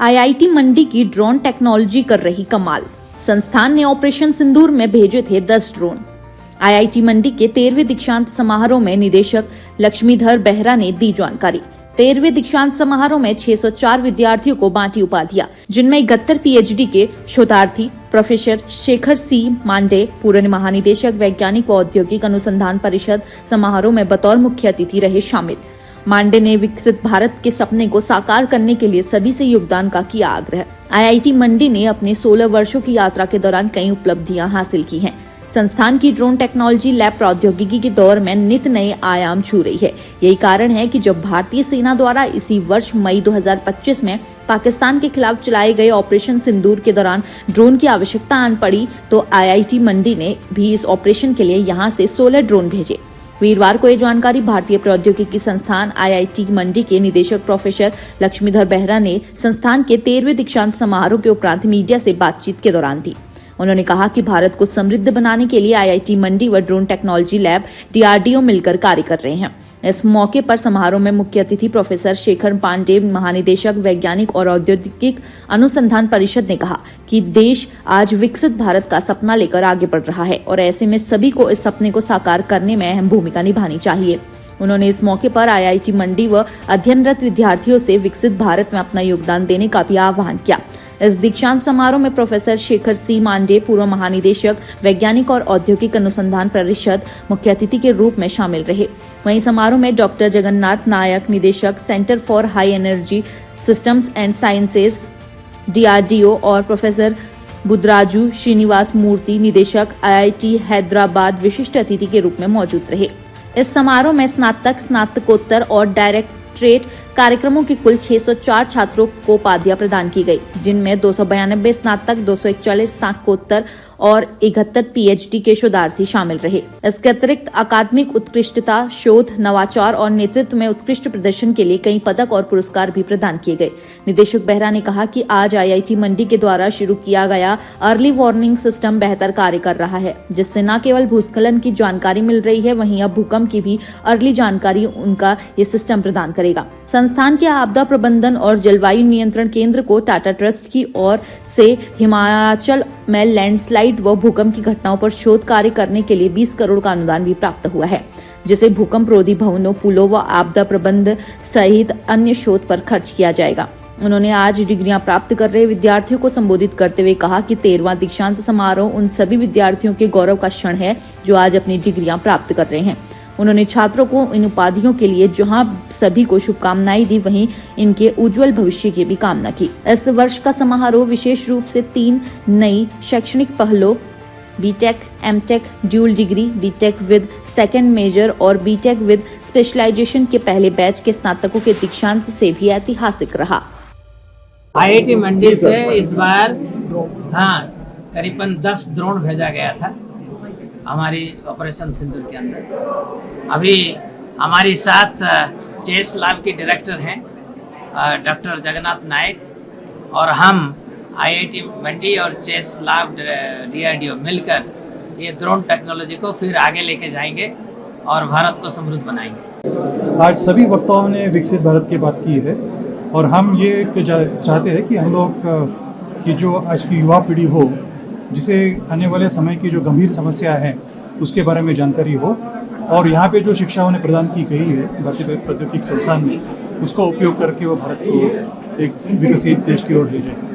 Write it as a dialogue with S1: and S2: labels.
S1: IIT मंडी की drone technology कर रही कमाल। संस्थान ने ऑपरेशन सिंदूर में भेजे थे 10 ड्रोन। आईआईटी मंडी के 13वें दीक्षांत समारोह में निदेशक लक्ष्मीधर बेहरा ने दी जानकारी। 13वें दीक्षांत समारोह में 604 विद्यार्थियों को बांटी उपाधियां, जिनमें 71 पीएचडी के शोधार्थी। प्रोफेसर शेखर सी मांडे, पूर्व महानिदेशक वैज्ञानिक व औद्योगिक अनुसंधान परिषद, समारोह में बतौर मुख्य अतिथि रहे शामिल। मांडे ने विकसित भारत के सपने को साकार करने के लिए सभी से योगदान का किया आग्रह। आईआईटी मंडी ने अपने 16 वर्षों की यात्रा के दौरान कई उपलब्धियां हासिल की हैं। संस्थान की ड्रोन टेक्नोलॉजी लैब प्रौद्योगिकी के दौर में नित नए आयाम छू रही है। यही कारण है कि जब भारतीय सेना द्वारा इसी वर्ष मई 2025 में पाकिस्तान के खिलाफ चलाए गए ऑपरेशन सिंदूर के दौरान ड्रोन की आवश्यकता आन पड़ी, तो आईआईटी मंडी ने भी इस ऑपरेशन के लिए यहां से 16 ड्रोन भेजे। वीरवार को ये जानकारी भारतीय प्रौद्योगिकी संस्थान आईआईटी मंडी के निदेशक प्रोफेसर लक्ष्मीधर बेहरा ने संस्थान के 13वें दीक्षांत समारोह के उपरांत मीडिया से बातचीत के दौरान दी। उन्होंने कहा कि भारत को समृद्ध बनाने के लिए आईआईटी मंडी व ड्रोन टेक्नोलॉजी लैब डीआरडीओ मिलकर कार्य कर रहे हैं। इस मौके पर समारोह में मुख्य अतिथि प्रोफेसर शेखर पांडे, महानिदेशक वैज्ञानिक और औद्योगिक अनुसंधान परिषद, ने कहा कि देश आज विकसित भारत का सपना लेकर आगे बढ़ रहा है और ऐसे में सभी को इस सपने को साकार करने में अहम भूमिका निभानी चाहिए। उन्होंने इस मौके पर आईआईटी मंडी व अध्ययनरत विद्यार्थियों से विकसित भारत में अपना योगदान देने का भी आह्वान किया। इस दीक्षांत समारोह में प्रोफेसर शेखर सी मांडे, पूर्व महानिदेशक वैज्ञानिक और औद्योगिक अनुसंधान परिषद, मुख्य अतिथि के रूप में शामिल रहे। वहीं समारोह में डॉक्टर जगन्नाथ नायक, निदेशक centre for high energy systems and sciences DRDO, और प्रोफेसर बुद्धराजू श्रीनिवास मूर्ति, निदेशक आईआईटी हैदराबाद, विशिष्ट अतिथि के रूप में मौजूद रहे। इस समारोह में स्नातक, स्नातकोत्तर और डायरेक्टरेट कार्यक्रमों के कुल 604 छात्रों को उपाधियां प्रदान की गई, जिनमें 292 स्नातक, 241 स्नातकोत्तर और 71 पीएचडी के शोधार्थी शामिल रहे। इसके अतिरिक्त अकादमिक उत्कृष्टता, शोध, नवाचार और नेतृत्व में उत्कृष्ट प्रदर्शन के लिए कई पदक और पुरस्कार भी प्रदान किए गए। निदेशक बेहरा ने कहा कि आज आईआईटी मंडी के द्वारा शुरू किया गया अर्ली वार्निंग सिस्टम बेहतर कार्य कर रहा है, जिससे न केवल भूस्खलन की जानकारी मिल रही है, वहीं अब भूकंप की भी अर्ली जानकारी उनका ये सिस्टम प्रदान करेगा। संस्थान के आपदा प्रबंधन और जलवायु नियंत्रण केंद्र को टाटा ट्रस्ट की ओर से हिमाचल में लैंडस्लाइड व भूकंप की घटनाओं पर शोध कार्य करने के लिए 20 करोड़ का अनुदान भी प्राप्त हुआ है, जिसे भूकंप रोधी भवनों, पुलों व आपदा प्रबंध सहित अन्य शोध पर खर्च किया जाएगा। उन्होंने आज डिग्रियां प्राप्त कर रहे विद्यार्थियों को संबोधित करते हुए कहा कि 13वां दीक्षांत समारोह उन सभी विद्यार्थियों के गौरव का क्षण है जो आज अपनी डिग्रियां प्राप्त कर रहे हैं। उन्होंने छात्रों को इन उपाधियों के लिए जहां सभी को शुभकामनाएं दी, वहीं इनके उज्जवल भविष्य की भी कामना की। इस वर्ष का समारोह विशेष रूप से 3 नई शैक्षणिक पहलों BTech, MTech, dual degree, BTech with second major और बीटेक विद स्पेशलाइजेशन के पहले बैच के स्नातकों के दीक्षांत से भी ऐतिहासिक रहा।
S2: आईआईटी मंडी से इस बार करीबन 10 ड्रोन भेजा गया था हमारी ऑपरेशन सिंदूर के अंदर। अभी हमारी साथ चेस लैब के डायरेक्टर हैं डॉक्टर जगन्नाथ नायक, और हम आईआईटी मंडी और चेस लैब डीआरडीओ मिलकर ये ड्रोन टेक्नोलॉजी को फिर आगे लेके जाएंगे और भारत को समृद्ध बनाएंगे।
S3: आज सभी वक्ताओं ने विकसित भारत की बात की है और हम ये चाहते हैं कि हम लोग की जो आज की युवा पीढ़ी हो, जिसे आने वाले समय की जो गंभीर समस्या है उसके बारे में जानकारी हो, और यहाँ पे जो शिक्षा उन्हें प्रदान की गई है भारतीय प्रौद्योगिकी संस्थान में, उसका उपयोग करके वो भारत को एक विकसित देश की ओर ले जाए।